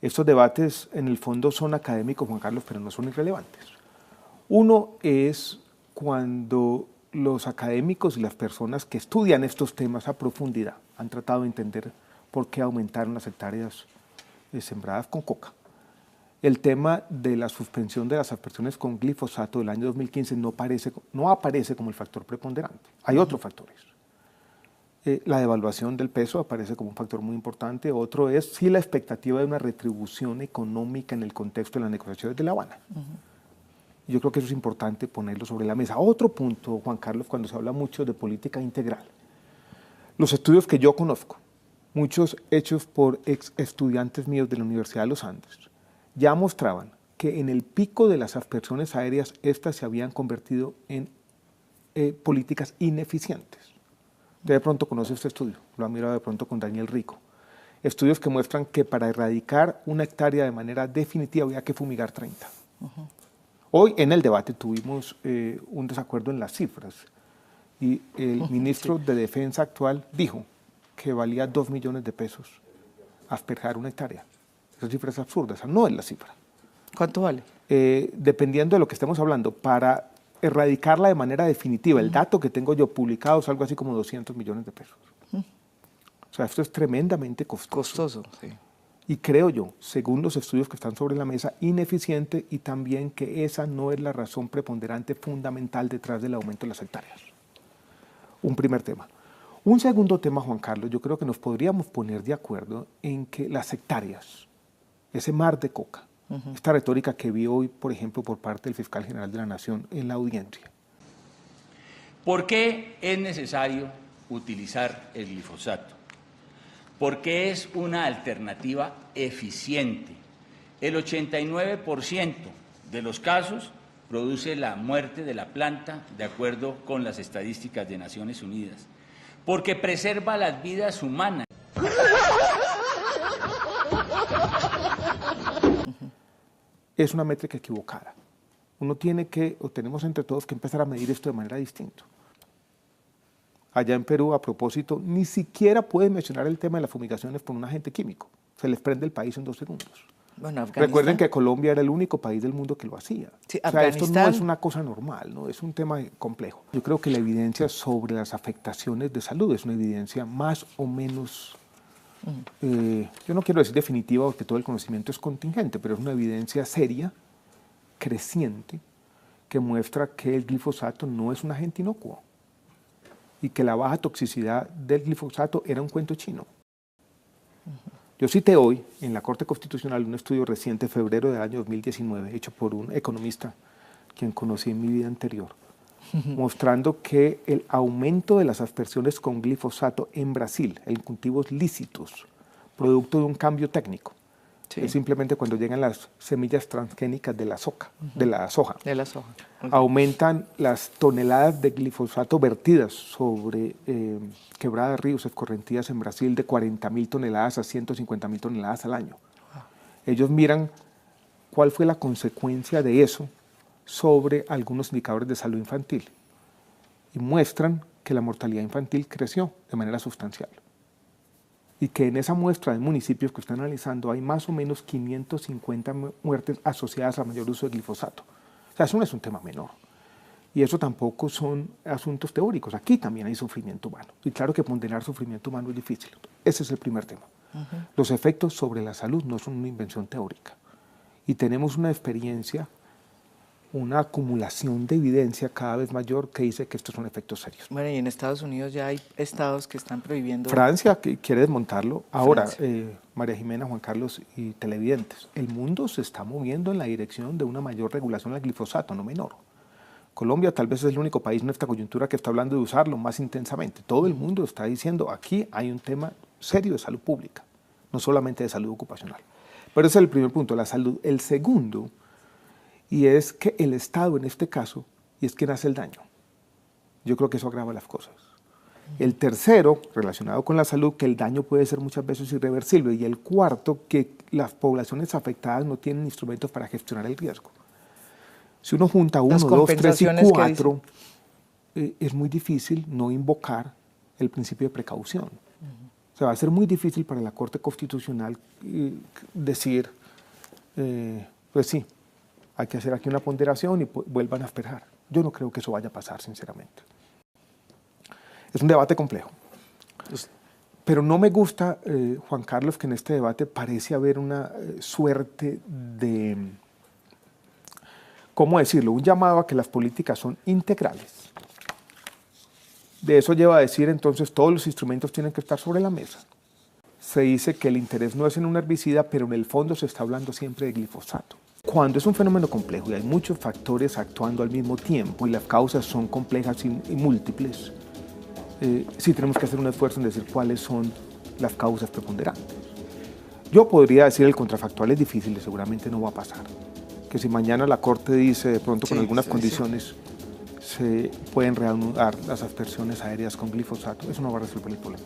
Estos debates en el fondo son académicos, Juan Carlos, pero no son irrelevantes. Uno es cuando los académicos y las personas que estudian estos temas a profundidad han tratado de entender por qué aumentaron las hectáreas sembradas con coca. El tema de la suspensión de las aspersiones con glifosato del año 2015 no aparece como el factor preponderante. Hay otros factores. La devaluación del peso aparece como un factor muy importante. Otro es sí la expectativa de una retribución económica en el contexto de las negociaciones de La Habana. Yo creo que eso es importante ponerlo sobre la mesa. Otro punto, Juan Carlos, cuando se habla mucho de política integral. Los estudios que yo conozco, muchos hechos por ex estudiantes míos de la Universidad de los Andes, ya mostraban que en el pico de las aspersiones aéreas, estas se habían convertido en políticas ineficientes. Usted de pronto conoce este estudio, lo ha mirado de pronto con Daniel Rico. Estudios que muestran que para erradicar una hectárea de manera definitiva había que fumigar 30. Hoy en el debate tuvimos un desacuerdo en las cifras y el ministro de Defensa actual dijo que valía 2 millones de pesos asperjar una hectárea. Esa cifra es absurda, esa no es la cifra. ¿Cuánto vale? Dependiendo de lo que estemos hablando, para erradicarla de manera definitiva, el dato que tengo yo publicado es algo así como 200 millones de pesos. O sea, esto es tremendamente costoso. Costoso, sí. Y creo yo, según los estudios que están sobre la mesa, ineficiente y también que esa no es la razón preponderante fundamental detrás del aumento de las hectáreas. Un primer tema. Un segundo tema, Juan Carlos, yo creo que nos podríamos poner de acuerdo en que las hectáreas, ese mar de coca, esta retórica que vi hoy, por ejemplo, por parte del fiscal general de la Nación en la audiencia. ¿Por qué es necesario utilizar el glifosato? Porque es una alternativa eficiente. El 89% de los casos produce la muerte de la planta, de acuerdo con las estadísticas de Naciones Unidas. Porque preserva las vidas humanas. Es una métrica equivocada. Uno tiene que, o tenemos entre todos que empezar a medir esto de manera distinta. Allá en Perú, a propósito, ni siquiera pueden mencionar el tema de las fumigaciones por un agente químico. Se les prende el país en 2 segundos. Bueno, recuerden que Colombia era el único país del mundo que lo hacía. Sí, o sea, esto no es una cosa normal, ¿no? Es un tema complejo. Yo creo que la evidencia sobre las afectaciones de salud es una evidencia más o menos, yo no quiero decir definitiva porque todo el conocimiento es contingente, pero es una evidencia seria, creciente, que muestra que el glifosato no es un agente inocuo y que la baja toxicidad del glifosato era un cuento chino. Yo cité hoy en la Corte Constitucional un estudio reciente, febrero del año 2019, hecho por un economista quien conocí en mi vida anterior, mostrando que el aumento de las aspersiones con glifosato en Brasil, en cultivos lícitos, producto de un cambio técnico, es simplemente cuando llegan las semillas transgénicas de la soja, aumentan las toneladas de glifosato vertidas sobre quebradas, ríos, escorrentidas en Brasil de 40.000 toneladas a 150.000 toneladas al año. Ellos miran cuál fue la consecuencia de eso sobre algunos indicadores de salud infantil y muestran que la mortalidad infantil creció de manera sustancial. Y que en esa muestra de municipios que están analizando hay más o menos 550 muertes asociadas al mayor uso de glifosato. O sea, eso no es un tema menor. Y eso tampoco son asuntos teóricos. Aquí también hay sufrimiento humano. Y claro que ponderar sufrimiento humano es difícil. Ese es el primer tema. Los efectos sobre la salud no son una invención teórica. Y tenemos una experiencia, una acumulación de evidencia cada vez mayor que dice que estos son efectos serios. Bueno, y en Estados Unidos ya hay estados que están prohibiendo... Francia que quiere desmontarlo. Ahora, María Jimena, Juan Carlos y televidentes, el mundo se está moviendo en la dirección de una mayor regulación del glifosato, no menor. Colombia tal vez es el único país en esta coyuntura que está hablando de usarlo más intensamente. Todo el mundo está diciendo, aquí hay un tema serio de salud pública, no solamente de salud ocupacional. Pero ese es el primer punto, la salud. El segundo, y es que el Estado en este caso, y es quien hace el daño. Yo creo que eso agrava las cosas. El tercero, relacionado con la salud, que el daño puede ser muchas veces irreversible. Y el cuarto, que las poblaciones afectadas no tienen instrumentos para gestionar el riesgo. Si uno junta 1, 2, 3 y 4, es muy difícil no invocar el principio de precaución. O sea, va a ser muy difícil para la Corte Constitucional decir, pues sí, hay que hacer aquí una ponderación y vuelvan a esperar. Yo no creo que eso vaya a pasar, sinceramente. Es un debate complejo. Pero no me gusta, Juan Carlos, que en este debate parece haber una suerte de, ¿cómo decirlo?, un llamado a que las políticas son integrales. De eso lleva a decir, entonces, todos los instrumentos tienen que estar sobre la mesa. Se dice que el interés no es en un herbicida, pero en el fondo se está hablando siempre de glifosato. Cuando es un fenómeno complejo y hay muchos factores actuando al mismo tiempo y las causas son complejas y múltiples, sí tenemos que hacer un esfuerzo en decir cuáles son las causas preponderantes. Yo podría decir el contrafactual es difícil, seguramente no va a pasar. Que si mañana la Corte dice de pronto con algunas condiciones se pueden reanudar las aspersiones aéreas con glifosato, eso no va a resolver el problema.